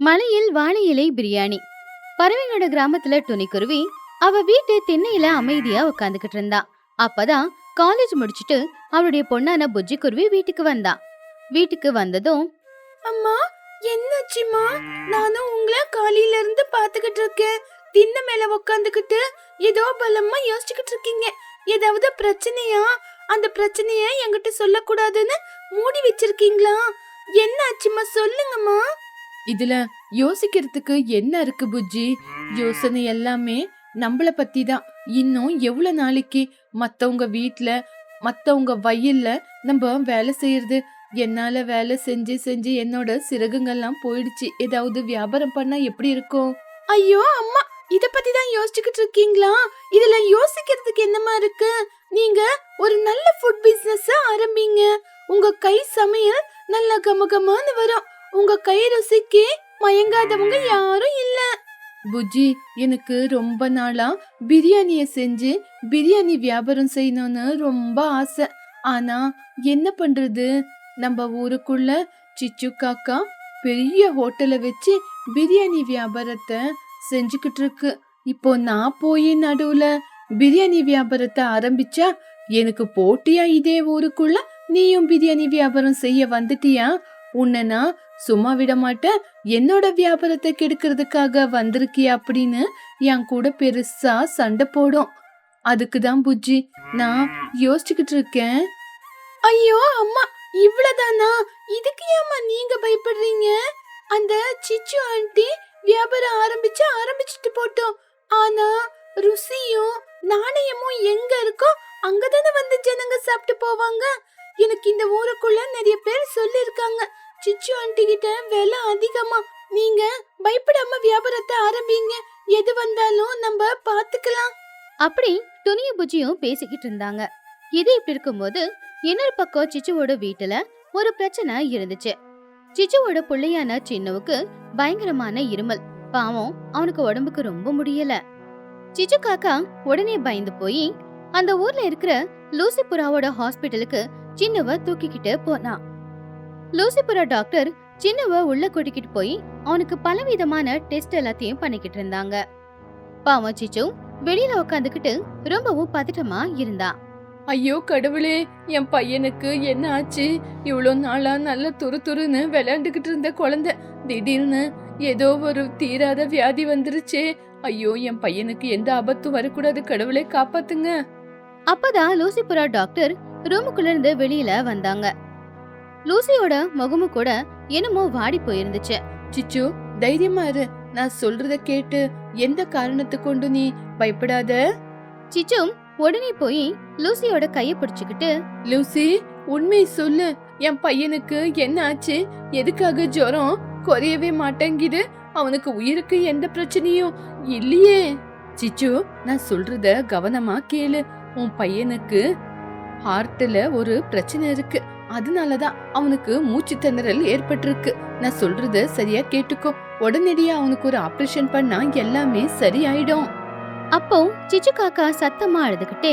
மலையில் வாழை இலை பிரியாணி. பறவைங்களோட கிராமத்துல துணிக்குருவி அவ வீட்டு திண்ணையில அமைதியா உட்காந்துக்கிட்டு இருந்தா. அப்பதான் காலேஜ் முடிச்சிட்டு அவளுடைய பொண்ணான புஜ்ஜி குருவி வீட்டுக்கு வந்தா. வீட்டுக்கு வந்ததும், அம்மா என்னாச்சுமா? நானும் உங்களை காலையில இருந்து பாத்துக்கிட்டு இருக்கேன். திண்ணை மேல உக்காந்துக்கிட்டு ஏதோ பலமா யோசிச்சுக்கிட்டு இருக்கீங்க. ஏதாவது பிரச்சனையா? அந்த பிரச்சனைய என்கிட்ட சொல்லக்கூடாதுன்னு மூடி வச்சிருக்கீங்களா? என்னாச்சுமா சொல்லுங்கம்மா. இதுல யோசிக்கிறதுக்கு என்ன இருக்கு புஜ்ஜி? யோசனை எல்லாமே நம்மள பத்தி தான். இன்னும் எவ்வளவு நாளைக்கு மத்தவங்க வீட்ல மத்தவங்க வயல்ல நம்ம வேலை செய்யறது? என்னால வேலை செஞ்சு செஞ்சு என்னோட சிறகுங்கெல்லாம் போயிடுச்சு. ஏதாவது வியாபாரம் பண்ணா எப்படி இருக்கும்? ஐயோ அம்மா, இத பத்தி தான் யோசிச்சுக்கிட்டு இருக்கீங்களா? இதுல யோசிக்கிறதுக்கு என்னமா இருக்கு? நீங்க ஒரு நல்ல ஃபுட் பிசினஸ் ஆரம்பிங்க. உங்க கை சமையல் நல்ல கமகமான்னு வரும். உங்க கை ருசிக்கு மயங்காதவங்க யாரும் இல்ல. புஜ்ஜி, எனக்கு ரொம்ப நாளா பிரியாணிய செஞ்சு பிரியாணி வியாபாரம் செய்யணும்னு ரொம்ப ஆசை. ஆனா என்ன பண்றது? நம்ம ஊருக்குள்ள சிச்சு காக்கா பெரிய ஹோட்டலை வச்சு பிரியாணி வியாபாரத்தை செஞ்சுக்கிட்டு இருக்கு. இப்போ நான் போய் நடுவுல பிரியாணி வியாபாரத்தை ஆரம்பிச்சா எனக்கு போட்டியா? இதே ஊருக்குள்ள நீயும் பிரியாணி வியாபாரம் செய்ய வந்துட்டியா? உன்னை நான் சும்மா விட மாட்டேன். என்னோட வியாபாரத்தை கெடுக்கிறதுக்காக வந்திருக்கியா அப்படின்னு என் கூட பெருசா சண்டை போடும். அதுக்குதான் புஜ்ஜி நான் யோசிச்சுக்கிட்டு இருக்கேன். ஐயோ அம்மா, இவ்வளவுதானா? இதுக்கு ஏம்மா நீங்க பயப்படுறீங்க? அந்த சிச்சு ஆண்டி வியாபாரம் ஆரம்பிச்சுட்டு போட்டோம். ஆனா ருசியும் நாணயமும் எங்க இருக்கோ அங்கதானே வந்து ஜனங்க சாப்பிட்டு போவாங்க. எனக்கு இந்த ஊருக்குள்ள நிறைய பேர் சொல்லிருக்காங்க, சிச்சு ஆண்டி கிட்ட விலை அதிகமா. நீங்க பயப்படாம வியாபாரத்தை ஆரம்பிங்க. எது வந்தாலும் நம்ம பாத்துக்கலாம். அப்படி துணியும் புஜ்ஜியும் பேசிக்கிட்டு இருந்தாங்க. இது இப்படி இருக்கும்போது இன்னொரு பக்கம் சிச்சுவோட வீட்டுல ஒரு பிரச்சனை இருந்துச்சு. சிச்சுவோட பிள்ளையான சின்னவுக்கு பயங்கரமான இருமல். பாவம், அவனுக்கு உடம்புக்கு ரொம்ப முடியல. சிச்சு காக்கா உடனே பயந்து போய் அந்த ஊர்ல இருக்கிற லூசிபுராவோட ஹாஸ்பிட்டலுக்கு சின்னவ தூக்கிக்கிட்டு போனா. லூசிபுரா டாக்டர் சின்னவ உள்ள கூட்டிக்கிட்டு போய் அவனுக்கு பலவிதமான டெஸ்ட் எல்லாத்தையும் பண்ணிக்கிட்டு இருந்தாங்க. பாவம் சிச்சு வெளியில உட்காந்துக்கிட்டு ரொம்பவும் பதட்டமா இருந்தா. ஐயோ கடவுளே, என் பையனுக்கு என்ன ஆச்சு? இவ்வளோ நாளா நல்ல துருன்னு விளையாண்டுகிட்டு இருந்த குழந்தை திடீர்னு ஏதோ ஒரு தீராத வியாதி வந்துருச்சே. ஐயோ, என் பையனுக்கு எந்த ஆபத்தும் வரக்கூடாது. கடவுளே காப்பாத்துங்க. அப்பதான் லூசிபுரா டாக்டர் ரூமுக்குள்ள இருந்து வெளியில வந்தாங்க. லூசியோட முகமும் கூட என்னமோ வாடி போயிருந்துச்சு. சிச்சு, தைரியமா இரு. நான் சொல்றத கேட்டு எந்த காரணத்தை கொண்டு நீ பயப்படாத. சிச்சு உடனே போய் லூசியோட கைய பிடிச்சுக்கிட்டு, லூசி, உண்மை சொல்லு. என் பையனுக்கு என்ன ஆச்சு? எதுக்காக ஜுரம் குறையவே மாட்டேங்குது? அவனுக்கு உயிருக்கு எந்த பிரச்சனையும் இல்லையே. சிச்சு, நான் சொல்றத கவனமா கேளு. உன் பையனுக்கு ஹார்ட்ல ஒரு பிரச்சனை இருக்கு. அதனாலதான் அவனுக்கு மூச்சு திணறல் ஏற்பட்டிருக்கு. நான் சொல்றத சரியா கேட்டுக்கோ. உடனடியா அவனுக்கு ஒரு ஆபரேஷன் பண்ணா எல்லாமே சரியாயிடும். அப்போ சிச்சு காக்கா சத்தமா அழுதுகிட்டே,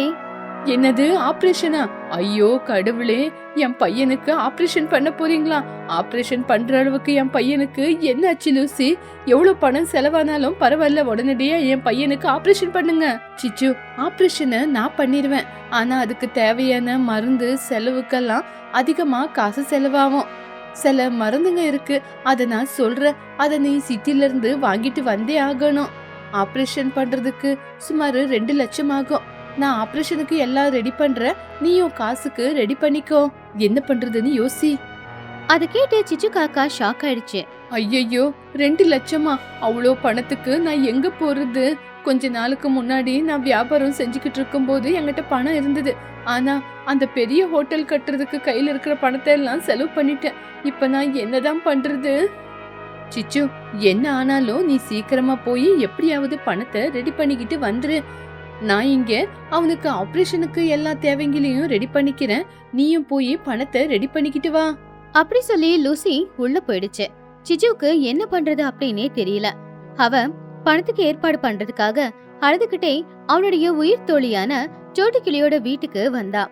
என்னது ஆபரேஷனா? ஐயோ கடவுளே, என் பையனுக்கு ஆபரேஷன் பண்ண போறீங்களா? ஆபரேஷன் பண்ற அளவுக்கு என் பையனுக்கு என்ன ஆச்சு லூசி? எவ்வளவு பணம் செலவானாலும் பரவாயில்ல, உடனடியா என் பையனுக்கு ஆபரேஷன் பண்ணுங்க. சிச்சு, ஆபரேஷனை நான் பண்ணிடுவேன். ஆனா அதுக்கு தேவையான மருந்து செலவுக்கெல்லாம் அதிகமா காசு செலவாகும். சில மருந்துங்க இருக்கு, அத நான் சொல்றேன். அத நீ சிட்டில இருந்து வாங்கிட்டு வந்தே ஆகணும். ஆபரேஷன் பண்றதுக்கு சுமார் 2 லட்சம் ஆகும். நான் ஆபரேஷனுக்கு எல்லாம் ரெடி பண்றேன். நீயும் காசுக்கு ரெடி பண்ணிக்கோ. என்ன பண்றதுன்னு யோசி. அத கேட்டு சிச்சு காக்கா ஷாக் ஆயிடுச்சு. ஐயோ, 2 லட்சமா? அவ்வளோ பணத்துக்கு நான் எங்க போறது? கொஞ்ச நாளுக்கு முன்னாடி நான் வியாபாரம் செஞ்சுக்கிட்டு இருக்கும் போது என்கிட்ட பணம் இருந்தது. ஆனா அந்த பெரிய ஹோட்டல் கட்டுறதுக்கு கையில இருக்கிற பணத்தை எல்லாம் செலவு பண்ணிட்டேன். இப்ப நான் என்னதான் பண்றது? சிச்சு, என்ன ஆனாலும் நீ சீக்கிரமா போய் எப்படியாவது பணத்தை ரெடி பண்ணிக்கிட்டு வந்துரு. நான் இங்க அவனுக்கு ஆபரேஷனுக்கு எல்லா தேவைங்களையும் ரெடி பண்ணிக்கிறேன். நீயும் போய் பணத்தை ரெடி பண்ணிக்கிட்டு வா. அப்படி சொல்லி லூசி உள்ள போயிடுச்சு. சிச்சுவுக்கு என்ன பண்றது அப்படின்னே தெரியல. அவ பணத்துக்கு ஏற்பாடு பண்றதுக்காக அழுதுகிட்டே அவளுடைய உயிர் தோழியான சோட்டுக்கிளியோட வீட்டுக்கு வந்தா.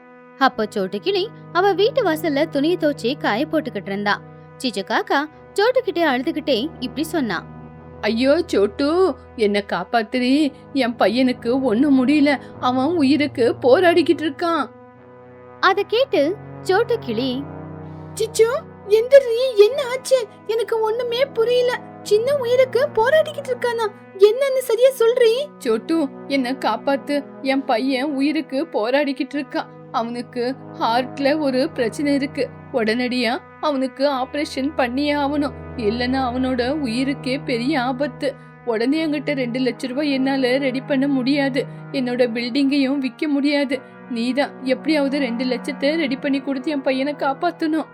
அப்போ சோட்டுக்கிளி அவ வீட்டு வாசல்ல துணியை தோச்சி காய போட்டுக்கிட்டு இருந்தா. சிச்சு காக்கா சோட்டு கிட்டே அழுதுகிட்டே இப்படி சொன்னான். ஐயோ சோட்டு, என்ன காப்பாத்துறி, என் பையனுக்கு ஒண்ணும் முடியல, அவன் உயிருக்கு போராடிக்கிட்டு இருக்கான். அத கேட்டு சோட்டு கிளி, சிச்சு எந்திரி, என்ன ஆச்சு? எனக்கு ஒண்ணுமே புரியல. சின்ன உயிருக்கு போராடிக்கிட்டு இருக்கானா? என்னன்னு சரியா சொல்றீ? சோட்டு, என்ன காப்பாத்து, என் பையன் உயிருக்கு போராடிக்கிட்டு இருக்கான். அவனுக்கு ஹார்ட்ல ஒரு பிரச்சனை இருக்கு. உடனடியா அவனுக்கு ஆபரேஷன் பண்ணியே ஆகணும். இல்லைன்னா அவனோட உயிருக்கே பெரிய ஆபத்து. உடனே என்கிட்ட 2 லட்சம் ரூபாய் என்னால ரெடி பண்ண முடியாது. என்னோட பில்டிங்கையும் விற்க முடியாது. நீதான் எப்படியாவது 2 லட்சத்தை ரெடி பண்ணி கொடுத்து என் பையனை காப்பாத்தணும்.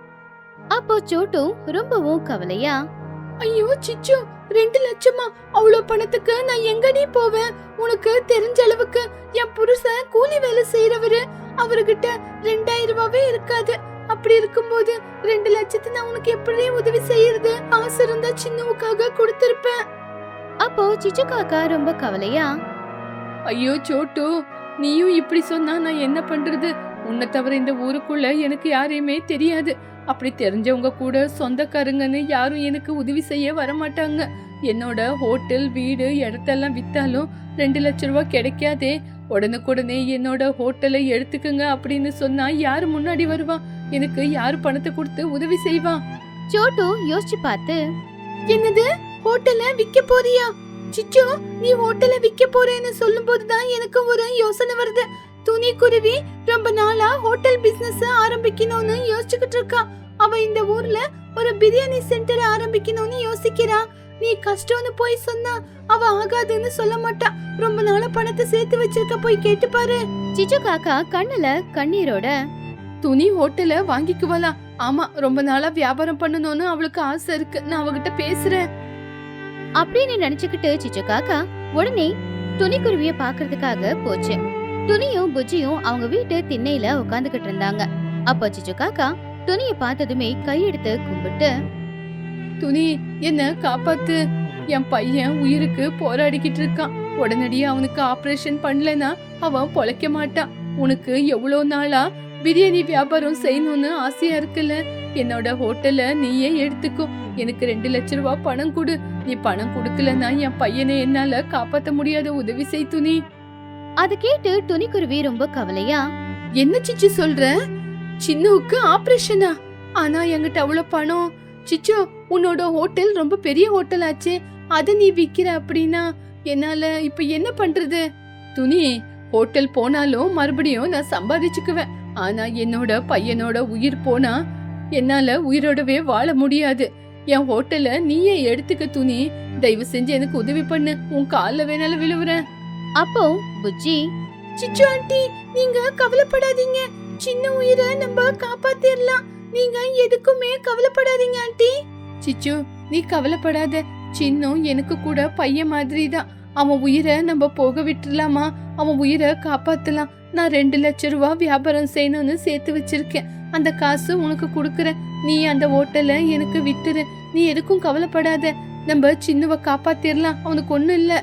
அப்போ சோட்டு ரொம்பவும் கவலையா, ஐயோ சிச்சு, 2 லட்சமா? அவ்வளவு பணத்துக்கு நான் எங்கடி போவேன்? உனக்கு தெரிஞ்ச அளவுக்கு என் புருஷன் கூலி வேலை செய்யறவரு. அவர்கிட்ட 2000 ரூபாவே இருக்காது. அப்படி இருக்கும்போது 2 லட்சத்தை நான் உனக்கு எப்படி உதவி செய்யறது? ஆசை இருந்தா சின்னவுக்காக கொடுத்திருப்பேன். அப்போ சிச்சு காக்கா ரொம்ப கவலையா, ஐயோ சோட்டு, நீயும் இப்படி சொன்னா நான் என்ன பண்றது? உன்னை தவிர இந்த ஊருக்குள்ள எனக்கு யாரையுமே தெரியாது. அப்படி தெரிஞ்சவங்க கூட சொந்தக்காரங்கன்னு யாரும் எனக்கு உதவி செய்ய வரமாட்டாங்க. என்னோட ஹோட்டல், வீடு, இடத்தெல்லாம் வித்தாலும் 2 லட்சம் ரூபாய் கிடைக்காதே. உடனுக்குடனே என்னோட ஹோட்டலை எடுத்துக்குங்க அப்படின்னு சொன்னா யாரு முன்னாடி வருவா? எனக்கு யாரு பணத்தை கொடுத்து உதவி செய்வா? சோட்டு யோசிச்சு பார்த்து, என்னது, ஹோட்டலை விக்க போறியா? சிச்சு, நீ ஹோட்டலை விக்க போறேன்னு சொல்லும் போதுதான் எனக்கு ஒரு யோசனை வருது. துணி குருவி ரொம்ப நாளா ஹோட்டல் பிசினஸ் ஆரம்பிக்கணும்னு யோசிச்சுக்கிட்டு இருக்கா. அவ இந்த ஊர்ல ஒரு பிரியாணி சென்டர் ஆரம்பிக்கணும்னு யோசிக்கிறா. நீ கஷ்டம்னு போய் சொன்னா அவ ஆகாதுன்னு சொல்ல மாட்டா. ரொம்ப நாளா பணத்தை சேர்த்து வச்சிருக்க, போய் கேட்டு பாரு. சிச்சு காக்கா கண்ணுல கண்ணீரோட, துணி ஹோட்டலை வாங்கிக்குவலாம். ஆமா, ரொம்ப நாளா வியாபாரம் பண்ணணும்னு அவளுக்கு ஆசை இருக்கு. நான் அவகிட்ட பேசுறேன் அப்படின்னு நினைச்சுக்கிட்டு சிச்சு காக்கா உடனே துணிக்குருவிய பாக்குறதுக்காக போச்சு. துணியும் புஜ்ஜியும் அவங்க வீட்டு திண்ணையில உட்காந்துக்கிட்டு இருந்தாங்க. அப்ப சிச்சு காக்கா துணிய பார்த்ததுமே கையெடுத்து கும்பிட்டு, துணி, என்ன காப்பாத்து, என் பையன் உயிருக்கு போராடிக்கிட்டு இருக்கான். உடனடியா அவனுக்கு ஆபரேஷன் பண்ணலனா அவன் பொழைக்க மாட்டான். உனக்கு எவ்வளவு நாளா பிரியாணி வியாபாரம் செய்யணும்னு ஆசையா இருக்குல்ல? என்னோட ஹோட்டலை நீயே எடுத்துக்கோ. எனக்கு 2 லட்சம் ரூபாய் பணம் கொடு. நீ பணம் கொடுக்கலன்னா என் பையனை என்னால காப்பாத்த முடியாத, உதவி செய் துணி. அத கேட்டு துணிக்குருவி ரொம்ப கவலையா, என்ன சிச்சு சொல்ற? சின்னுவுக்கு ஆபரேஷனா? ஆனா என்கிட்ட அவ்வளவு பணம். சிச்சு, உன்னோட ஹோட்டல் ரொம்ப பெரிய ஹோட்டல் ஆச்சே, அத நீ விக்கிற அப்படின்னா என்னால இப்ப என்ன பண்றது? துணி, ஹோட்டல் போனாலும் மறுபடியும் நான் சம்பாதிச்சுக்குவேன். ஆனா என்னோட பையனோட உயிர் போனா என்னால உயிரோடவே வாழ முடியாது. என் ஹோட்டலை நீயே எடுத்துக்க துணி. தயவு செஞ்சு எனக்கு உதவி பண்ணு. உன் கால்ல வேணாலும் விழுவுறேன். அப்போ புஜ்ஜி, சிச்சு ஆண்டி, நீங்க கவலைப்படாதீங்க. சின்ன உயிரை நம்ம காப்பாத்திரலாம். நீங்க எதுக்குமே கவலைப்படாதீங்க ஆண்டி. சிச்சு, நீ கவலைப்படாத. சின்னும் எனக்கு கூட பையன் மாதிரி தான். அவன் உயிரை நம்ம போக விட்டுலாமா? அவன் உயிரை காப்பாத்தலாம். நான் 2 லட்சம் ரூபாய் வியாபாரம் செய்யணும்னு சேர்த்து வச்சிருக்கேன். அந்த காசு உனக்கு கொடுக்கறேன். நீ அந்த ஹோட்டலை எனக்கு வித்துரு. நீ எதுக்கும் கவலைப்படாத. நம்ம சின்னுவை காப்பாத்திரலாம். அவனுக்கு ஒண்ணும் இல்ல.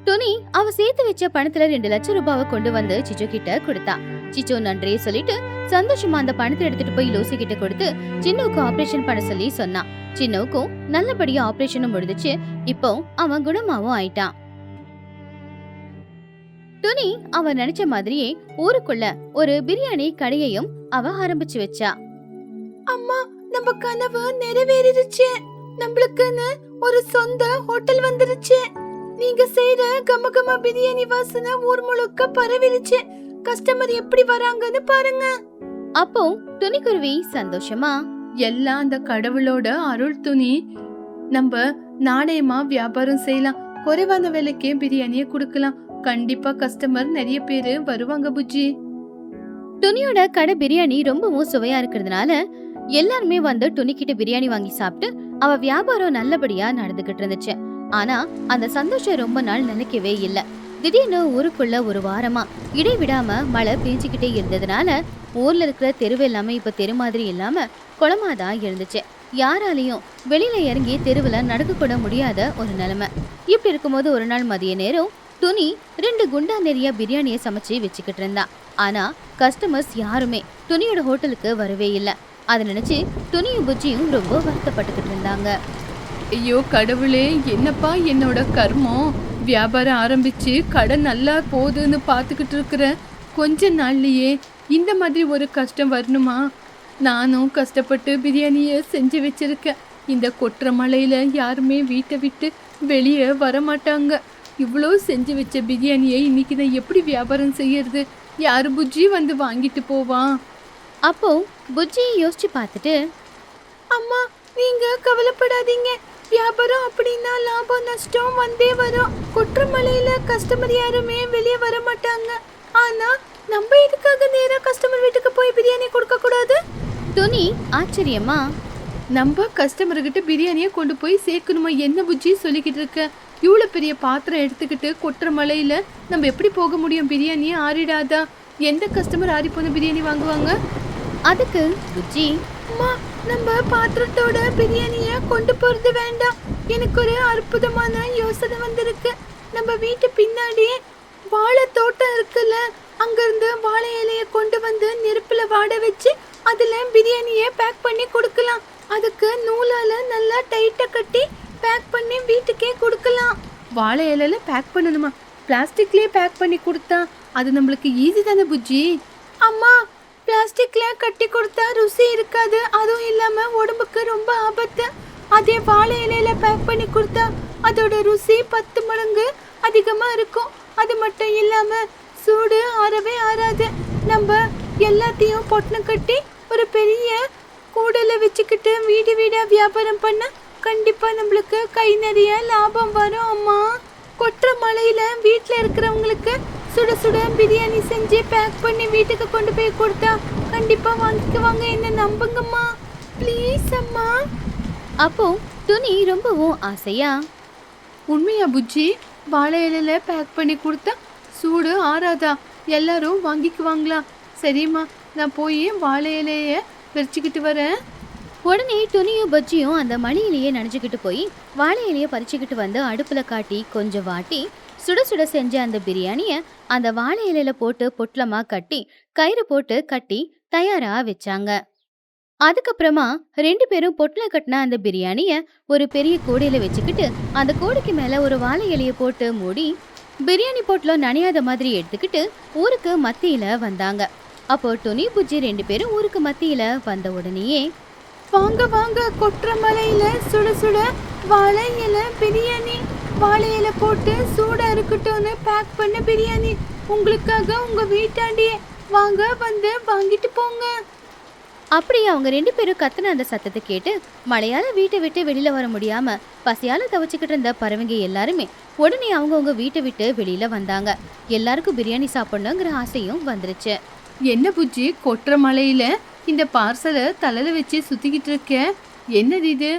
துணி அவ சேர்த்து வச்ச பணத்துல 2 லட்சம் ரூபாவை கொண்டு வந்து சிச்சு கிட்ட கொடுத்தா. சிச்சு நன்றியை சொல்லிட்டு சந்தோஷமா அந்த பணத்தை எடுத்துட்டு போய் லூசி கிட்ட கொடுத்து சின்னுவுக்கு ஆபரேஷன் பண்ண சொல்லி சொன்னான். சின்னுவுக்கும் நல்லபடியா ஆபரேஷனும் முடிஞ்சிச்சு. இப்போ அவன் குணமாவும் ஆயிட்டான். துணி அவ நினைச்ச மாதிரியே ஊருக்குள்ள ஒரு பிரியாணி கடையையும் அவ ஆரம்பிச்சு வச்சா. அம்மா, நம்ம கனவு நிறைவேறிடுச்சு. நம்மளுக்குன்னு ஒரு சொந்த ஹோட்டல் வந்துருச்சு. நீங்க செய்யற கமகம பிரியாணி வாசனை ஊர் முழுக்க பரவிடுச்சு. கஸ்டமர் எப்படி வராங்கன்னு பாருங்க. அப்போ துணிக்குருவி சந்தோஷமா, எல்லாம் அந்த கடவுளோட அருள் துணி. நம்ம நாணயமா வியாபாரம் செய்யலாம். குறைவான விலைக்கே பிரியாணியை கொடுக்கலாம். கண்டிப்பா கஸ்டமர் நிறைய பேரு வருவாங்க புஜ்ஜி. துணியோட கடை பிரியாணி ரொம்பவும் சுவையா இருக்கிறதுனால எல்லாருமே வந்து துணிக்கிட்ட பிரியாணி வாங்கி சாப்பிட்டு அவ வியாபாரம் நல்லபடியா நடந்துகிட்டு இருந்துச்சு. ஆனா அந்த சந்தோஷம் ரொம்ப நாள் நினைக்கவே இல்ல. திடீர்னு ஊருக்குள்ள ஒரு வாரமா இடைவிடாம மழை பெஞ்சுக்கிட்டே இருந்ததுனால ஊர்ல இருக்கிற தெருவு எல்லாமே இப்ப தெரு மாதிரி இல்லாம குளமாதான் இருந்துச்சு. யாராலையும் வெளியில இறங்கி தெருவுல நடக்க கூட முடியாத ஒரு நிலைமை. இப்படி இருக்கும்போது ஒரு நாள் மதிய நேரம் துணி 2 குண்டா நிறைய பிரியாணியை சமைச்சு வச்சுக்கிட்டு இருந்தா. ஆனா கஸ்டமர்ஸ் யாருமே துணியோட ஹோட்டலுக்கு வரவே இல்லை. அதை நினைச்சு துணியும் புஜ்ஜியும் ரொம்ப வருத்தப்பட்டுக்கிட்டு இருந்தாங்க. ஐயோ கடவுளே, என்னப்பா என்னோட கர்மம். வியாபாரம் ஆரம்பிச்சு கடை நல்லா போகுதுன்னு பார்த்துக்கிட்டு இருக்கிற கொஞ்ச நாள்லயே இந்த மாதிரி ஒரு கஷ்டம் வரணுமா? நானும் கஷ்டப்பட்டு பிரியாணியை செஞ்சு வச்சிருக்கேன். இந்த கொட்டுற மழையில யாருமே வீட்டை விட்டு வெளியே வரமாட்டாங்க. இவ்வளோ செஞ்சு வச்ச பிரியாணியை இன்னைக்கு நான் எப்படி வியாபாரம் செய்யறது? யாரு புஜ்ஜி வந்து வாங்கிட்டு போவான்? அப்போ புஜ்ஜியை யோசிச்சு பார்த்துட்டு, அம்மா நீங்க கவலைப்படாதீங்க. வியாபாரம் அப்படின்னா லாபம் நஷ்டம் வந்தே வரும். கொற்ற மலையில கஸ்டமர் யாருமே வெளியே வர மாட்டாங்க. ஆனா நம்ம இதுக்காக நேரா கஸ்டமர் வீட்டுக்கு போய் பிரியாணி கொடுக்க கூடாது? துணி ஆச்சரியமா, நம்ம கஸ்டமர்கிட்ட பிரியாணியை கொண்டு போய் சேர்க்கணுமா? என்ன புஜ்ஜி சொல்லிக்கிட்டு இருக்க? இவ்வளோ பெரிய பாத்திரம் எடுத்துக்கிட்டு கொட்டுற மலையில நம்ம எப்படி போக முடியும்? பிரியாணியே ஆறிடாதா? எந்த கஸ்டமர் ஆறி போன பிரியாணி வாங்குவாங்க? அதுக்கு புஜ்ஜி, அம்மா நம்ம பாத்திரத்தோட பிரியாணிய கொண்டு போறது வேண்டாம். எனக்கு ஒரு அற்புதமான யோசனை வந்திருக்கு. நம்ம வீட்டு பின்னாடி வாழை தோட்டம் இருக்குல்ல, அங்கிருந்து வாழை இலைய கொண்டு வந்து நெருப்புல வாட வச்சு அதுல பிரியாணிய பேக் பண்ணி கொடுக்கலாம். அதுக்கு நூலால நல்லா டைட்டா கட்டி பேக் பண்ணி வீட்டுக்கே கொடுக்கலாம். வாழை இலையில பேக் பண்ணணுமா? பிளாஸ்டிக்லயே பேக் பண்ணி கொடுத்தா அது நம்மளுக்கு ஈஸி தானே புஜ்ஜி? அம்மா பிளாஸ்டிக்ல கட்டி கொடுத்தா ருசி இருக்காது. அதுவும் இல்லாம உடம்புக்கு ரொம்ப ஆபத்து. அதே வாழை இலையில பேக் பண்ணி கொடுத்தா அதோட ருசி 10 மடங்கு அதிகமா இருக்கும். அது மட்டும் இல்லாம சூடு ஆறவே ஆறாது. நம்ம எல்லாத்தையும் பொட்டணம் கட்டி ஒரு பெரிய கூடல வச்சுக்கிட்டு வீடு வீடா வியாபாரம் பண்ண கண்டிப்பா நம்மளுக்கு கை நிறைய லாபம் வரும். அம்மா கொற்ற மலையில வீட்டுல இருக்கிறவங்களுக்கு சுட சுட பிரியாணி செஞ்சு பேக் பண்ணி வீட்டுக்கு கொண்டு போய் கொடுத்தா கண்டிப்பா வாங்கிக்குவாங்க. என்ன நம்புங்கம்மா ப்ளீஸ் அம்மா. அப்போ துணி ரொம்பவும் ஆசையா, உண்மையா புஜ்ஜி? வாழை இலையில பேக் பண்ணி கொடுத்தா சூடு ஆறாதா? எல்லாரும் வாங்கிக்குவாங்களா? சரிம்மா, நான் போய் வாழை இலைய பறிச்சுக்கிட்டு வரேன். உடனே துணியும் பஜ்ஜியும் அந்த மழையிலேயே நனைஞ்சுக்கிட்டு போய் வாழை இலைய பறிச்சுக்கிட்டு வந்து அடுப்புல காட்டி கொஞ்சம் வாட்டி சுட சுட செஞ்ச அந்த பிரியாணிய அந்த வாழை இலையில போட்டு பொட்டலமா கட்டி கயிறு போட்டு கட்டி தயாரா வச்சாங்க. அதுக்கப்புறமா 2 பேரும் பொட்டல கட்டின அந்த பிரியாணிய ஒரு பெரிய கூடையில வச்சுக்கிட்டு அந்த கூடைக்கு மேல ஒரு வாழை இலைய போட்டு மூடி பிரியாணி பொட்டலம் நனையாத மாதிரி எடுத்துக்கிட்டு ஊருக்கு மத்தியில வந்தாங்க. அப்போ துணி புஜ்ஜி 2 பேரும் ஊருக்கு மத்தியில வந்த உடனேயே, வாங்க வாங்க, கொற்ற மலையில சுட சுட வாழை இலை பிரியாணி, வாழை இலை போட்டு சூடா இருக்கட்டும்னு பேக் பண்ண பிரியாணி உங்களுக்காக உங்க வீட்டாண்டியே. வாங்க வந்து வாங்கிட்டு போங்க. அப்படி அவங்க 2 பேரும் கத்துன அந்த சத்தத்தை கேட்டு மழையால வீட்டை விட்டு வெளியில வர முடியாம பசியால தவிச்சுக்கிட்டு இருந்த பறவைங்க எல்லாருமே உடனே அவங்கவுங்க வீட்டை விட்டு வெளியில வந்தாங்க. எல்லாருக்கும் பிரியாணி சாப்பிடணுங்கிற ஆசையும் வந்துருச்சு. என்ன புஜ்ஜி, கொட்டுற மலையில இந்த பார்சலை தலையில வச்சு சுத்திக்கிட்டு இருக்க? என்னது இது?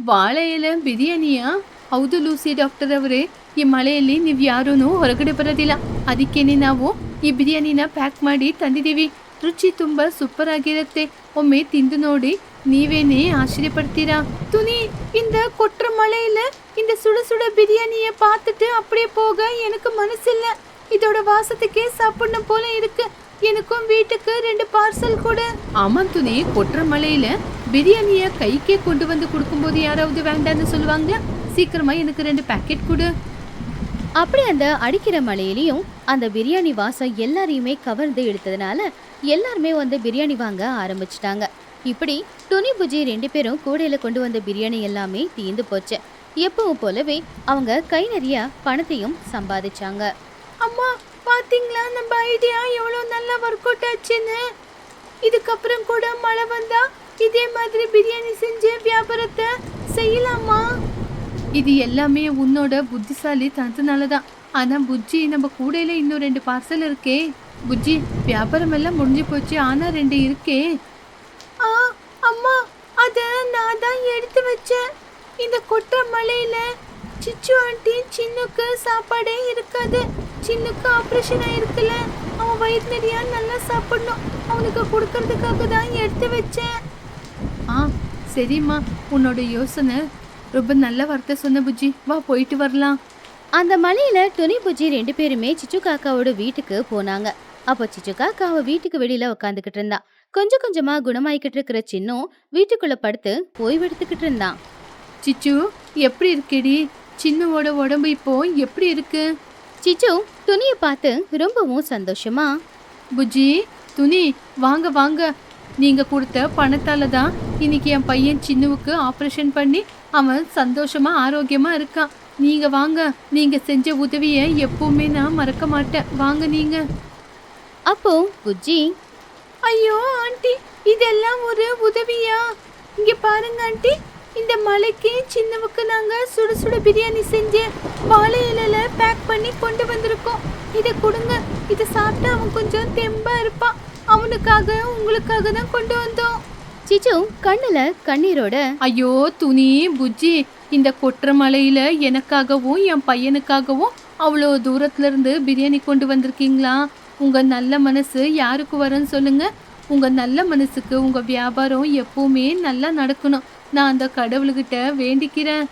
ವಾಳೆ ಎಲೆ ಬಿರಿಯಾನಿಯಾ? ಹೌದು ಲೂಸಿ ಡಾಕ್ಟರ್ ಅವರೇ, ಈ ಮಳೆಯಲ್ಲಿ ನೀವು ಯಾರೂ ಹೊರಗಡೆ ಬರೋದಿಲ್ಲ, ಅದಕ್ಕೇನೆ ನಾವು ಈ ಬಿರಿಯಾನಿನ ಪ್ಯಾಕ್ ಮಾಡಿ ತಂದಿದ್ದೀವಿ. ರುಚಿ ತುಂಬ ಸೂಪರ್ ಆಗಿರುತ್ತೆ. ಒಮ್ಮೆ ತಿಂದು ನೋಡಿ, ನೀವೇನೇ ಆಶ್ಚರ್ಯ ಪಡ್ತೀರಾ. துணி, இந்த கொற்ற மழையில இந்த சுட சுட பிரியாணியை பார்த்துட்டு அப்படியே போக எனக்கு மனசில்ல. இதோட வாசத்துக்கே சாப்பிடணும் போல இருக்கு. எனக்கும் வீட்டுக்கு 2 பார்சல் கூட. ஆமாம் துணி, கொற்ற மழையில பிரியாணியை கைக்கே கொண்டு வந்து கொடுக்கும்போது யாராவது வேண்டான்னு சொல்லுவாங்க. சீக்கிரமா எனக்கு 2 பேக்கெட் கொடு. அப்படி அந்த அடிக்கிற மழையிலையும் அந்த பிரியாணி வாசம் எல்லாரையுமே கவர்ந்து எடுத்ததுனால எல்லாருமே வந்து பிரியாணி வாங்க ஆரம்பிச்சிட்டாங்க. இப்படி துணி புஜி 2 பேரும் கூடையில கொண்டு வந்த பிரியாணி எல்லாமே தீந்து போச்சு. எப்பவும் போலவே அவங்க கை நிறைய பணத்தையும் சம்பாதிச்சாங்க. அம்மா, பாத்தீங்களா நம்ம ஐடியா எவ்வளோ நல்லா ஒர்க் அவுட் ஆச்சுன்னு? இதுக்கப்புறம் கூட மழை வந்தா இதே மாதிரி பிரியாணி செஞ்சு வியாபாரத்தை செய்யலாமா? இது எல்லாமே உன்னோட புத்திசாலி தனத்தினால தான். ஆனா புஜ்ஜி, நம்ம கூடையில இன்னும் 2 பார்சல் இருக்கே. புஜ்ஜி, வியாபாரம் எல்லாம் முடிஞ்சு போச்சு, ஆனா 2 இருக்கே. அம்மா, அத நான் தான் எடுத்து வச்சேன். இந்த கொட்ட மழையில சிச்சு ஆண்டி சின்னுக்கு சாப்பாடே இருக்காது. சின்னுக்கு ஆப்ரேஷன் ஆயிருக்குல்ல, அவன் வயிறு நிறையா நல்லா சாப்பிடணும். அவனுக்கு கொடுக்கறதுக்காக தான் எடுத்து வச்சேன். சரிம்மா, உன்னோட யோசனை ரொம்ப நல்ல வார்த்தை சொன்ன புஜ்ஜி. வா, போயிட்டு வரலாம். அந்த மலையில துணி புஜி 2 பேருமே சிச்சு காக்காவோட வீட்டுக்கு போனாங்க. அப்போ சிச்சு காக்கா அவ வீட்டுக்கு வெளியில உட்காந்துக்கிட்டு இருந்தா. கொஞ்சம் கொஞ்சமா குணமாயிக்கிட்டு இருக்கிற சின்னு வீட்டுக்குள்ள படுத்து ஓய்வெடுத்துக்கிட்டு இருந்தான். சிச்சு, எப்படி இருக்கேடி? சின்னுவோட உடம்பு இப்போ எப்படி இருக்கு? சிச்சு துணியை பார்த்து ரொம்பவும் சந்தோஷமா, புஜ்ஜி, துணி, வாங்க வாங்க. நீங்க கொடுத்த பணத்தால தான் இன்னைக்கு என் பையன் சின்னுவுக்கு ஆபரேஷன் பண்ணி அவன் சந்தோஷமா ஆரோக்கியமா இருக்கான். நீங்க வாங்க. நீங்க செஞ்ச உதவியை எப்பவுமே நான் மறக்க மாட்டேன். வாங்க நீங்க. அப்போ புஜ்ஜி, ஐயோ ஆண்டி, இதெல்லாம் ஒரு உதவியா? இங்க பாருங்க ஆண்டி, இந்த மலைக்கு சின்னவுக்கு நாங்க சுட சுட பிரியாணி செஞ்சு வாழை இலையில பேக் பண்ணி கொண்டு வந்திருக்கோம். இதை கொடுங்க. இதை சாப்பிட்டு அவன் கொஞ்சம் தெம்பா இருப்பான். அவனுக்காக உங்களுக்காக தான் கொண்டு வந்தோம். சிச்சு கண்ணுல கண்ணீரோட, ஐயோ துணி, புஜ்ஜி, இந்த கொற்ற மலையில எனக்காகவும் என் பையனுக்காகவும் அவ்வளோ தூரத்துல இருந்து பிரியாணி கொண்டு வந்திருக்கீங்களா? உங்க நல்ல மனசு யாருக்கு வரும்னு சொல்லுங்க. உங்க நல்ல மனசுக்கு உங்க வியாபாரம் எப்பவுமே நல்லா நடக்கணும். நான் அந்த கடவுள்கிட்ட வேண்டிக்கிறேன்.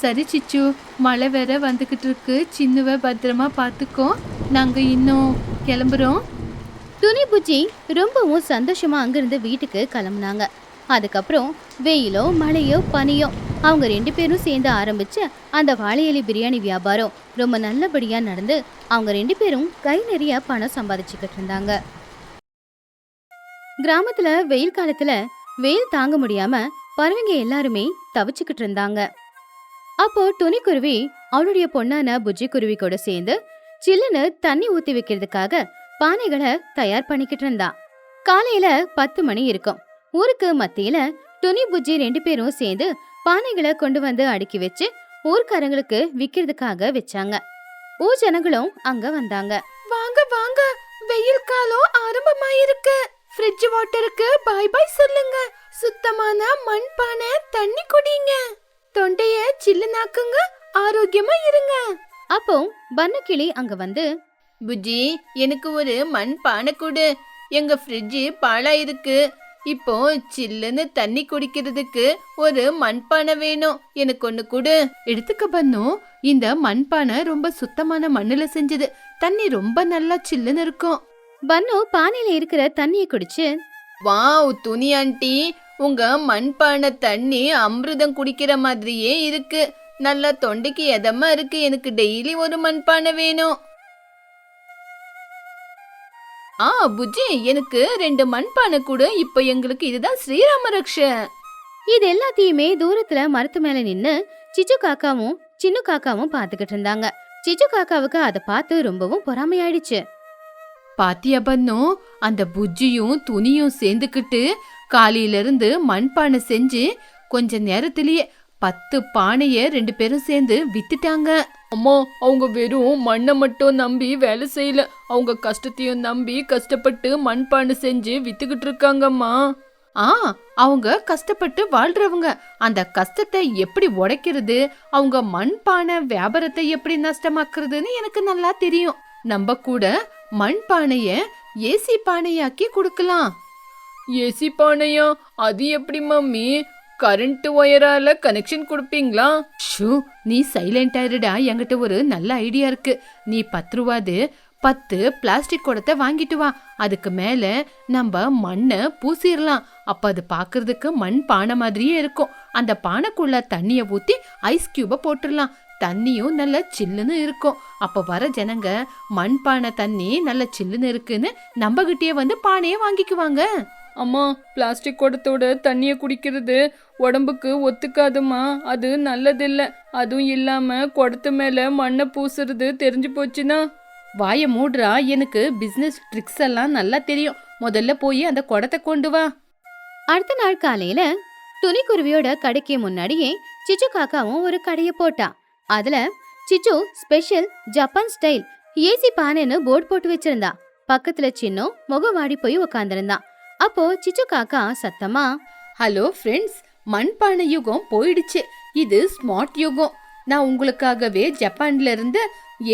சரி சிச்சு, மழை வேற வந்துகிட்டு இருக்கு. சின்னுவை பத்திரமா பார்த்துக்கோ. நாங்க இன்னும் கிளம்புறோம். துணி புஜ்ஜி ரொம்பவும் சந்தோஷமா அங்கிருந்து வீட்டுக்கு கிளம்புனாங்க. அதுக்கப்புறம் வெயிலோ மழையோ பனியோ அவங்க 2 பேரும் சேர்ந்து ஆரம்பிச்ச அந்த வாழையிலை பிரியாணி வியாபாரம் ரொம்ப நல்லபடியா நடந்து அவங்க 2 பேரும் கை நிறைய பணம் சம்பாதிச்சுக்கிட்டு இருந்தாங்க. கிராமத்துல வெயில் காலத்துல வெயில் தாங்க முடியாம பறவைங்க எல்லாருமே தவிச்சுக்கிட்டு இருந்தாங்க. அப்போ துணிக்குருவி அவளுடைய பொண்ணான புஜ்ஜி குருவி கூட சேர்ந்து சில்லுன்னு தண்ணி ஊத்தி வைக்கிறதுக்காக பானைகளை தயார் பண்ணிக்கிட்டு இருந்தா. காலையில 10 மணி இருக்கும். ஊருக்கு மத்தியில துணி புஜ்ஜி 2 பேரும் சேர்ந்து பானைகளை கொண்டு வந்து அடுக்கி வச்சு ஊர்க்காரங்களுக்கு விக்கிறதுக்காக வச்சாங்க. ஊர் ஜனங்களும் அங்க வந்தாங்க. வாங்க வாங்க, வெயில் காலம் ஆரம்பமாயிருக்கு. ஃப்ரிட்ஜ் வாட்டருக்கு பாய் பாய் சொல்லுங்க. சுத்தமான மண் பானை தண்ணி குடிங்க. தொண்டைய சில்லுனாக்குங்க. ஆரோக்கியமா இருங்க. அப்போ பன்னக்கிளி அங்க வந்து, புஜ்ஜி, எனக்கு ஒரு மண் பானை கொடு. எங்க ஃப்ரிட்ஜ் பாழாயிருக்கு. இப்போ சில்லுன்னு தண்ணி குடிக்கிறதுக்கு ஒரு மண்பானை வேணும். எனக்கு ஒண்ணு கொடு. எடுத்துக்க பன்னு. இந்த மண்பானை ரொம்ப சுத்தமான மண்ணுல செஞ்சது. தண்ணி ரொம்ப நல்லா சில்லுன்னு இருக்கும். பன்னு பானையில இருக்கிற தண்ணியை குடிச்சு, வாவ் துணி ஆண்டி, உங்க மண்பானை தண்ணி அமிர்தம் குடிக்கிற மாதிரியே இருக்கு. நல்லா தொண்டைக்கு எதமா இருக்கு. எனக்கு டெய்லி ஒரு மண்பானை வேணும். புஜ்ஜி, எனக்கு 2 மண்பானை கொடு. இப்போ எங்களுக்கு இதுதான் ஸ்ரீராம ரக்ஷ. இது எல்லாத்தையுமே தூரத்துல மரத்து மேல நின்னு சிச்சு காக்காவும் சின்ன காக்காவும் பாத்துக்கிட்டு இருந்தாங்க. சிச்சு காக்காவுக்கு அதை பார்த்து ரொம்பவும் பொறாமையாயிடுச்சு. பாத்தியா பன்னு, அந்த புஜ்ஜியும் துணியும் சேர்ந்துக்கிட்டு காலையில இருந்து மண்பானை செஞ்சு கொஞ்ச நேரத்திலேயே 10 பானைய 2 பேரும் சேர்ந்து வித்துட்டாங்க. அம்மா, அவங்க வெறும் மண்ணை மட்டும் நம்பி வேலை செய்யல. அவங்க கஷ்டத்தையும் நம்பி கஷ்டப்பட்டு மண்பானை செஞ்சு வித்துக்கிட்டு இருக்காங்கம்மா. அவங்க கஷ்டப்பட்டு வாழ்றவங்க. அந்த கஷ்டத்தை எப்படி உடைக்கிறது, அவங்க மண்பானை வியாபாரத்தை எப்படி நஷ்டமாக்குறதுன்னு எனக்கு நல்லா தெரியும். நம்ம கூட மண்பானைய ஏசி பானையாக்கி கொடுக்கலாம். ஏசி பானையா? அது எப்படி மம்மி? கரண்ட் ஒயரால கனெக்ஷன் கொடுப்பீங்களா? ஷூ, நீ சைலண்டா இருடா. என்கிட்ட ஒரு நல்ல ஐடியா இருக்கு. நீ 10 ரூபாது 10 பிளாஸ்டிக் குடத்தை வாங்கிட்டு வா. அதுக்கு மேல நம்ம மண்ணை பூசிடலாம். அப்ப அது பாக்குறதுக்கு மண் பானை மாதிரியே இருக்கும். அந்த பானைக்குள்ள தண்ணிய ஊத்தி ஐஸ் கியூப போட்டுடலாம். தண்ணியும் நல்ல சில்லுன்னு இருக்கும். அப்ப வர ஜனங்க மண்பானை தண்ணி நல்ல சில்லுன்னு இருக்குன்னு நம்ம கிட்டே வந்து பானையை வாங்கிக்குவாங்க. அம்மா, பிளாஸ்டிக் குடத்தோட தண்ணிய குடிக்கிறது உடம்புக்கு ஒத்துக்காதுமா. அது நல்லதில்ல. அதுவும் இல்லாம குடத்து மேல மண்ணை பூசுறது தெரிஞ்சு போச்சுன்னா. வாய மூடுறா. எனக்கு பிசினஸ் ட்ரிக்ஸ் எல்லாம் நல்லா தெரியும். முதல்ல போய் அந்த குடத்தை கொண்டு வா. அடுத்த நாள் காலையில துணிக்குருவியோட கடைக்கு முன்னாடியே சிச்சு காக்காவும் ஒரு கடைய போட்டா. அதுல சிச்சு ஸ்பெஷல் ஜப்பான் ஸ்டைல் ஏசி பானைன்னு போர்டு போட்டு வச்சிருந்தா. பக்கத்துல சின்ன முகம் வாடி போய் உக்காந்துருந்தான். அப்போ சிச்சு காக்கா சத்தமா, ஹலோ ஃப்ரெண்ட்ஸ், மண்பானை யுகம் போயிடுச்சு. இது ஸ்மார்ட் யுகம். நான் உங்களுக்காகவே ஜப்பான்ல இருந்து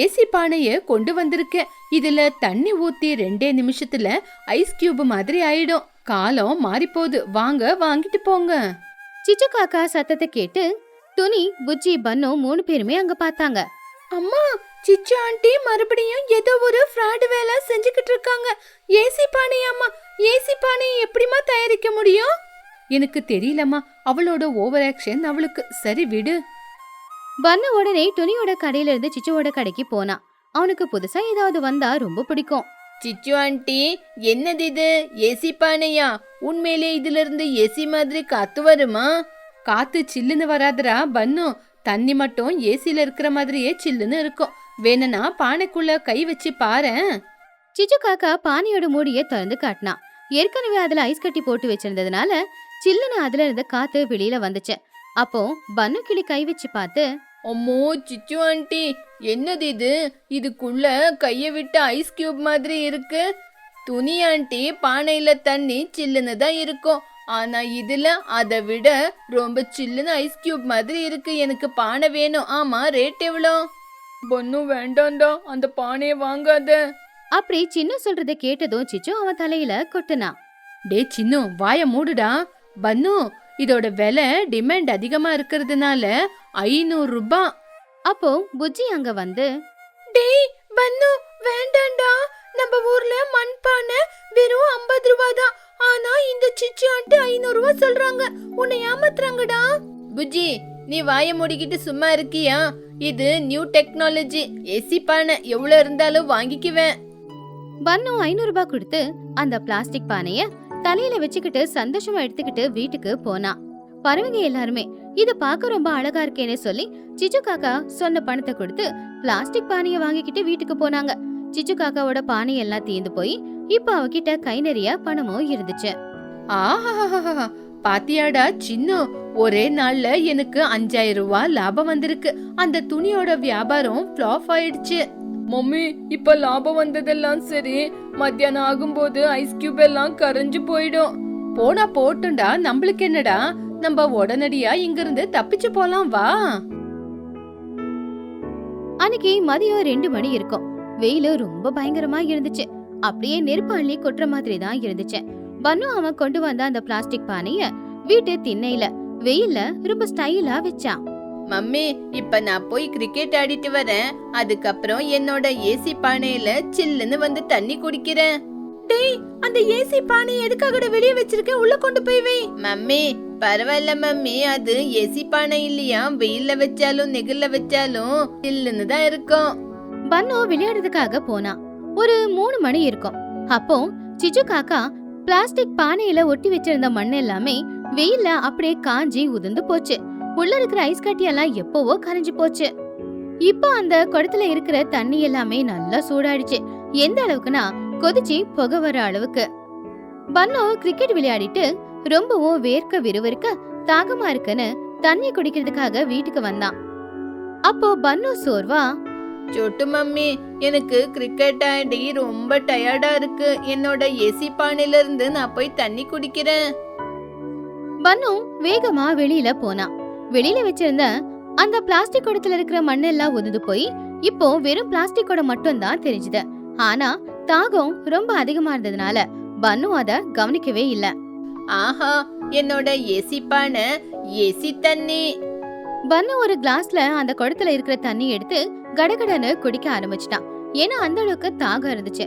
ஏசி பானைய கொண்டு வந்திருக்கேன். இதுல தண்ணி ஊத்தி 2 நிமிஷத்துல ஐஸ் கியூப் மாதிரி ஆயிடும். காலம் மாறி போகுது. வாங்க, வாங்கிட்டு போங்க. சிச்சு காக்கா சத்தத்தை கேட்டு துணி புஜ்ஜி பன்னு 3 பேருமே அங்க பார்த்தாங்க. அம்மா, சிச்சு ஆண்டி மறுபடியும் ஏதோ ஒரு ஃப்ராட் வேலை செஞ்சுக்கிட்டு இருக்காங்க. ஏசி பானையாமா? ஏசி பானையை எப்படிமா தயாரிக்க முடியும்? எனக்கு தெரியலம்மா, அவளோட ஓவர் ஆக்ஷன் அவளுக்கு. சரி விடு. பன்னு உடனே துணியோட கடையில இருந்து சிச்சுவோட கடைக்கு போனான். அவனுக்கு புதுசா ஏதாவது வந்தா ரொம்ப பிடிக்கும். சிச்சு ஆண்டி, என்னது இது? ஏசி பானையா? உண்மையிலே இதுல இருந்து ஏசி மாதிரி காத்து வருமா? காத்து சில்லுன்னு வராதுடா பன்னு, தண்ணி மட்டும் ஏசில இருக்கிற மாதிரியே சில்லுன்னு இருக்கும். வேணும்னா பானைக்குள்ள கை வச்சு பாரேன். சிச்சு காக்கா பானையோட மூடிய திறந்து காட்டினான். ஏற்கனவே அதுல ஐஸ் கட்டி போட்டு வச்சிருந்ததுனால சில்லுன்னு அதுல இருந்த காத்து வெளியில வந்துச்சு. அப்போ பன்னு கிளி கை வச்சு பார்த்து, அம்மோ சிச்சு ஆண்டி, என்னது இது? இதுக்குள்ள கைய விட்டு ஐஸ் கியூப் மாதிரி இருக்கு. துணி ஆண்டி, பானையில தண்ணி சில்லுன்னு தான் இருக்கும், ஆனா இதுல அதை விட ரொம்ப சில்லுன்னு ஐஸ் கியூப் மாதிரி இருக்கு. எனக்கு பானை வேணும். ஆமா, ரேட் எவ்வளோ? பொண்ணு வேண்டாண்டா, அந்த பானையை வாங்காத. அப்படி சின்ன சொல்றத கேட்டதும் சிச்சு அவன் தலையில கொட்டுனான். டே சின்னு, வாய மூடுடா. பன்னு, இதோட விலை டிமாண்ட் அதிகமா இருக்கிறதுனால 500 ரூபாய். அப்போ புஜ்ஜி அங்க வந்து, டேய் பன்னு, வேண்டாண்டா. நம்ம ஊர்ல மண் பானை வெறும் 50 ரூபா தான். ஆனா இந்த சிச்சு ஆண்டி 500 ரூபா சொல்றாங்க. உன்னை ஏமாத்துறாங்கடா. புஜ்ஜி, நீ வாயை மூடிக்கிட்டு சும்மா இருக்கியா? இது நியூ டெக்னாலஜி. ஏசி பானை எவ்வளவு இருந்தாலும் வாங்கிக்குவேன். பன்னு 500 ரூபாய் கொடுத்து அந்த பிளாஸ்டிக் பானைய தலையில வச்சுக்கிட்டு சந்தோஷமா எடுத்துக்கிட்டு வீட்டுக்கு போனான். பறவைங்க எல்லாருமே இத பார்க்க ரொம்ப அழகா இருக்கேன்னு சொல்லி சிச்சு காக்கா சொன்ன பணத்தை கொடுத்து பிளாஸ்டிக் பானைய வாங்கிக்கிட்டு வீட்டுக்கு போனாங்க. சிச்சு காக்காவோட பானை எல்லாம் தீர்ந்து போய் இப்ப அவகிட்ட கை நிறைய பணமும் இருந்துச்சு. ஆஹா, பாத்தியாடா சின்னு, ஒரே நாள்ல எனக்கு 5000 ரூபாய் லாபம் வந்திருக்கு. அந்த துணியோட வியாபாரம் ஃப்ளாப் ஆயிடுச்சு. மம்மி, இப்ப லாபம் வந்ததெல்லாம் சரி, மத்தியானம் ஆகும்போது ஐஸ் கியூப் எல்லாம் கரைஞ்சு போயிடும். போனா போட்டுண்டா, நம்மளுக்கு என்னடா? நம்ம உடனடியா இங்கிருந்து தப்பிச்சு போலாம், வா. அன்னைக்கு மதியம் 2 மணி இருக்கும். வெயிலு ரொம்ப பயங்கரமா இருந்துச்சு. அப்படியே நெருப்பு அள்ளி கொட்டுற மாதிரி தான் இருந்துச்சு. பன்னு அவன் கொண்டு வந்த அந்த பிளாஸ்டிக் பானைய வீட்டு திண்ணையில வெயில்ல ரொம்ப ஸ்டைலா வச்சான். மம்மி, இப்ப நான் போய் கிரிக்கெட் ஆடிட்டு வரேன். அதுக்கப்புறம் என்னோட ஏசி பானையில சில்லுன்னு வந்து தண்ணி குடிக்கிறேன். டேய், அந்த ஏசி பானை எதுக்காக வெளியே வச்சிருக்க? உள்ள கொண்டு போய் வை. மம்மி, பரவாயில்ல மம்மி, அது ஏசி பானை இல்லையா. வெயில்ல வச்சாலும் நெகிழ்ல வச்சாலும் சில்லுன்னு தான் இருக்கும். பன்னு விளையாடுறதுக்காக போனான். ஒரு 3 மணி இருக்கும். அப்போ சிச்சு காக்கா பிளாஸ்டிக் பானையில ஒட்டி வச்சிருந்த மண் எல்லாமே வெயில்ல அப்படியே காஞ்சி உதிர்ந்து போச்சு. உள்ள இருக்கிற ஐஸ் கட்டி எல்லாம் எப்பவோ கரைஞ்சு போச்சு. இப்போ அந்த குடத்துல இருக்கிற தண்ணி எல்லாமே நல்லா சூடாயிடுச்சு. எந்த அளவுக்குன்னா கொதிச்சு புகை வர அளவுக்கு. பன்னு கிரிக்கெட் விளையாடிட்டு ரொம்பவும் வேர்க்க விறுவிறுக்க தாகமா இருக்குன்னு தண்ணி குடிக்கிறதுக்காக வீட்டுக்கு வந்தான். அப்போ பன்னு சோர்வா, சொட்டு மம்மி, எனக்கு கிரிக்கெட் ஆடி ரொம்ப டயர்டா இருக்கு. என்னோட ஏசி பானையில இருந்து நான் போய் தண்ணி குடிக்கிறேன். பன்னு வேகமா வெளியில போனான். வெளியில வச்சிருந்த அந்த பிளாஸ்டிக் குடத்துல இருக்கிற மண்ணெல்லாம் உதிர்ந்து போய் இப்போ வெறும் பிளாஸ்டிக் குடம் மட்டும் தான் தெரிஞ்சுது. ஆனா தாகம் ரொம்ப அதிகமா இருந்ததுனால பன்னு அத கவனிக்கவே இல்ல. ஆஹா, என்னோட ஏசி பானை ஏசி தண்ணி. பன்னு ஒரு கிளாஸ்ல அந்த குடத்துல இருக்கிற தண்ணி எடுத்து கடகடன்னு குடிக்க ஆரம்பிச்சிட்டான். ஏன்னா அந்த அளவுக்கு தாகம் இருந்துச்சு.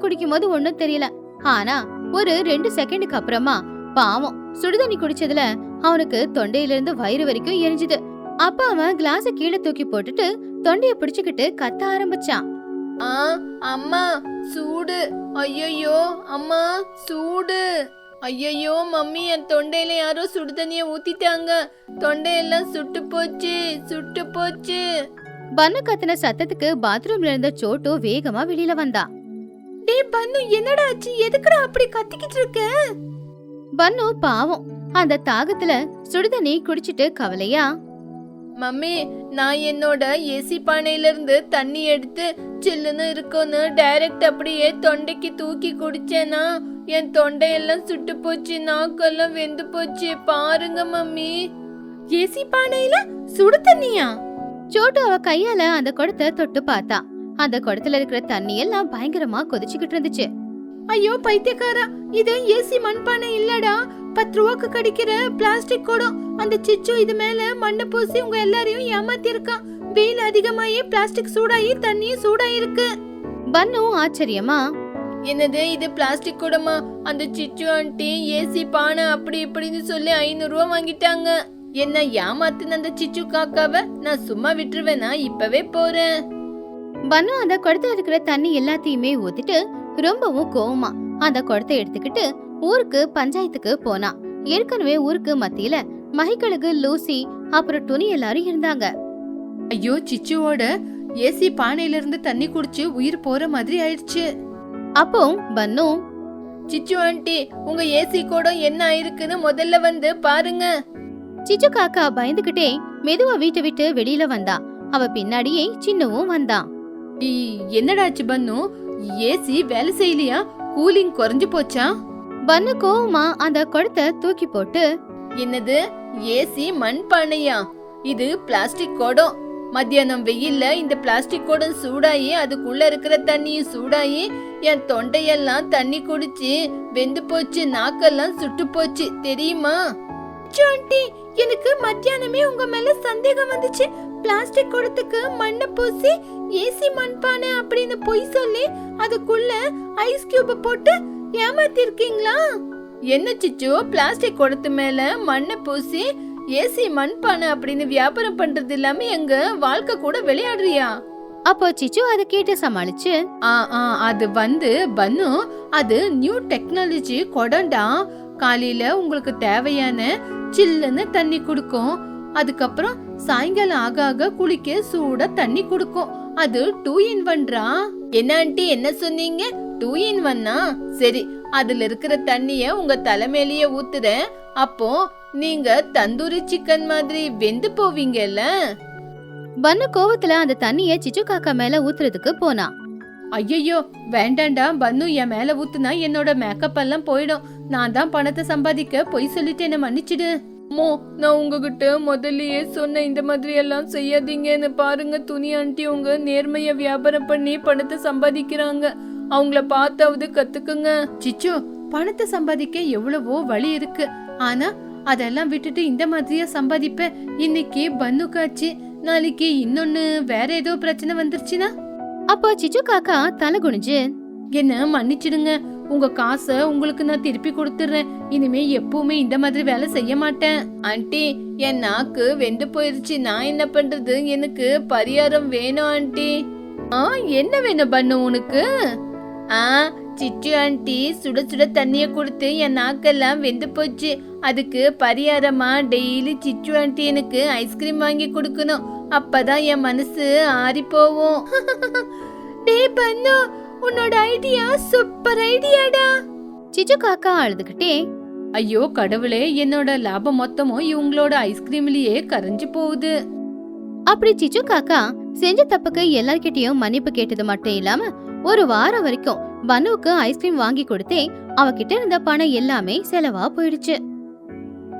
குடிக்கும் போது ஒண்ணும் தெரியல. ஆனா ஒரு 2 செகண்டுக்கு அப்புறமா பாவம் சுடுதண்ணி குடிச்சதுல அவனுக்கு தொண்டையில இருந்து வயிறு வரைக்கும் எரிஞ்சுது. அப்ப அவன் கிளாஸ கீழே தூக்கி போட்டுட்டு தொண்டைய பிடிச்சுக்கிட்டு கத்த ஆரம்பிச்சான். அம்மா, சூடு. ஐயோ அம்மா, சூடு. ஐயோ மம்மி, என் தொண்டையில யாரோ சுடுதண்ணிய ஊத்திட்டாங்க. தொண்டையெல்லாம் சுட்டு போச்சு, சுட்டு போச்சு. பன்னு கத்துன சத்தத்துக்கு பாத்ரூம்ல இருந்த சோட்டு வேகமா வெளியில வந்தா. டேய் பன்னு, என்னடா ஆச்சு? எதுக்குடா அப்படி கத்திக்கிட்டு இருக்க? பன்னு பாவம் அந்த தாகத்துல சுடுதண்ணி குடிச்சிட்டு கவலையா, மம்மி, நான் என்னோட ஏசி பானையில இருந்து தண்ணி எடுத்து சில்லுன்னு இருக்குன்னு டைரக்ட் அப்படியே தொண்டைக்கு தூக்கி குடிச்சேனா என் தொண்டையெல்லாம் சுட்டு போச்சு, நாக்கெல்லாம் வெந்து போச்சு. பாருங்க மம்மி. ஏசி பானையில சுடு தண்ணியா? சோட்டு அவ கையால அந்த குடத்தை தொட்டு பார்த்தா. அந்த குடத்துல இருக்கிற தண்ணி எல்லாம் பயங்கரமா கொதிச்சுக்கிட்டு இருந்துச்சு. ஐயோ பைத்தியக்காரா, இது ஏசி மண்பானை இல்லடா, 10 ரூபாய்க்கு கிடைக்கிற பிளாஸ்டிக் குடம். அந்த சிச்சு இது மேல மண்ணை பூசி உங்க எல்லாரையும் ஏமாத்தி இருக்கான். வெயில் அதிகமாயி பிளாஸ்டிக் சூடாயி தண்ணியும் சூடாயிருக்கு. பன்னு ஆச்சரியமா, என்னது இது பிளாஸ்டிக் கூடமா? அந்த சிச்சு ஆண்டி ஏசி பானை அப்படி இப்படின்னு சொல்லி 500 ரூபா வாங்கிட்டாங்க. என்ன ஏமாத்துன அந்த சிச்சு காக்காவ நான் சும்மா விட்டுருவேனா? இப்பவே போறேன். பன்னு அந்த குடத்துல இருக்கிற தண்ணி எல்லாத்தையுமே ஊத்திட்டு ரொம்பவும் கோவமா அந்த குடத்தை எடுத்துக்கிட்டு ஊருக்கு பஞ்சாயத்துக்கு போனா. ஏற்கனவே ஊருக்கு மத்தியில மகிக்கழுகு, லூசி அப்புறம் துணி எல்லாரும் இருந்தாங்க. ஐயோ, சிச்சுவோட ஏசி பானையில இருந்து தண்ணி குடிச்சு உயிர் போற மாதிரி ஆயிடுச்சு. அப்போ பன்னு, சிச்சு ஆண்டி உங்க ஏசி கூட என்ன ஆயிருக்குன்னு முதல்ல வந்து பாருங்க. சிச்சு காக்கா பயந்துகிட்டே மெதுவா வீட்டை விட்டு வெளியில வந்தா. அவ பின்னாடியே சின்னவும் வந்தான். என்னடாச்சு பன்னு, ஏசி வேலை செய்யலையா? கூலிங் குறைஞ்சு போச்சா? பன்னு கோவமா அந்த குடத்தை தூக்கி போட்டு, என்னது ஏசி மண் பானையா? இது பிளாஸ்டிக் குடம். மத்தியானம் வெயில்ல இந்த பிளாஸ்டிக் குடம் சூடாயி அதுக்குள்ள இருக்கிற தண்ணியும் சூடாயி என் தொண்டையெல்லாம் தண்ணி குடிச்சு வெந்து போச்சு, நாக்கெல்லாம் சுட்டு போச்சு தெரியுமா? ஆண்டி, எனக்கு மத்தியானமே உங்க மேல சந்தேகம் வந்துச்சு. பிளாஸ்டிக் குடத்துக்கு மண்ணை பூசி ஏசி மண்பானை அப்படின்னு பொய் சொல்லி அதுக்குள்ள ஐஸ் கியூப் போட்டு ஏமாத்தி இருக்கீங்களா? என்ன சிச்சு, பிளாஸ்டிக் குடத்து மேல மண்ணை பூசி ஏசி மண்பானை அப்படின்னு வியாபாரம் பண்றது இல்லாம எங்க வாழ்க்கை கூட விளையாடுறியா? அப்போ சிச்சு அதை கேட்டு சமாளிச்சு, அது வந்து பன்னு, அது நியூ டெக்னாலஜி குடம்டா. காலையில உங்களுக்கு தேவையான சில்லுன்னு தண்ணி குடுக்கும். அதுக்கப்புறம் சாயங்காலம் ஆக ஆக குளிக்க சூட தண்ணி குடுக்கும். அது 2 in 1. என்ன ஆண்டி என்ன சொன்னீங்க? 2 in 1? சரி, அதுல இருக்கிற தண்ணிய உங்க தலைமையிலேயே ஊத்துறேன். அப்போ நீங்க தந்தூரி சிக்கன் மாதிரி வெந்து போவீங்கல்ல. பன்னு கோவத்துல அந்த தண்ணிய சிச்சு காக்கா மேல ஊத்துறதுக்கு போனா. ஐயோ வேண்டாண்டா பன்னு, என் மேல ஊத்துனா என்னோட மேக்கப் எல்லாம் போயிடும். நான் தான் பணத்தை சம்பாதிக்க பொய் சொல்லிட்டு என்ன மன்னிச்சிடு. நான் உங்ககிட்ட முதல்லயே சொன்ன இந்த மாதிரி எல்லாம் செய்யாதீங்கன்னு. பாருங்க, துணி ஆண்டி உங்க நேர்மைய வியாபாரம் பண்ணி பணத்தை சம்பாதிக்கிறாங்க. அவங்கள பார்த்தாவது கத்துக்குங்க. சிச்சு, பணத்தை சம்பாதிக்க எவ்வளவோ வழி இருக்கு. ஆனா அதெல்லாம் விட்டுட்டு இந்த மாதிரியா சம்பாதிப்ப? இன்னைக்கு பன்னு காட்சி, நாளைக்கு இன்னொன்னு வேற ஏதோ பிரச்சனை வந்துருச்சுன்னா? அப்போ சிச்சு காக்கா தலை குனிஞ்சு, என்ன மன்னிச்சிடுங்க, உங்க காசை உங்களுக்கு நான் திருப்பி கொடுத்துறேன். இனிமே எப்பவுமே இந்த மாதிரி வேலை செய்ய மாட்டேன். ஆண்டி, என் நாக்கு வெந்து போயிருச்சு. நான் என்ன பண்றது? எனக்கு பரிகாரம் வேணும் ஆண்டி. என்ன வேணும் பண்ணு உனக்கு? சிச்சு ஆண்டி சுட சுட தண்ணிய கொடுத்து என் நாக்கெல்லாம் வெந்து போச்சு. அதுக்கு பரிகாரமா டெய்லி சிச்சு ஆண்டி எனக்கு ஐஸ்கிரீம் வாங்கி கொடுக்கணும். அப்பதான் என் மனசு ஆறி போவும். டேய் பன்னு, உன்னோட ஐடியா சூப்பர் ஐடியாடா. சிச்சு காக்கா அழுதுகிட்டே, ஐயோ கடவுளே, என்னோட லாபம் மொத்தமும் இவங்களோட ஐஸ்கிரீம்லயே கரைஞ்சு போகுது. அப்படி சிச்சு காக்கா செஞ்ச தப்புக்கு எல்லார்கிட்டயும் மன்னிப்பு கேட்டது மட்டும் இல்லாம ஒரு வாரம் வரைக்கும் பன்னுவுக்கு ஐஸ்கிரீம் வாங்கி கொடுத்தே அவகிட்ட இருந்த பணம் எல்லாமே செலவா போயிடுச்சு.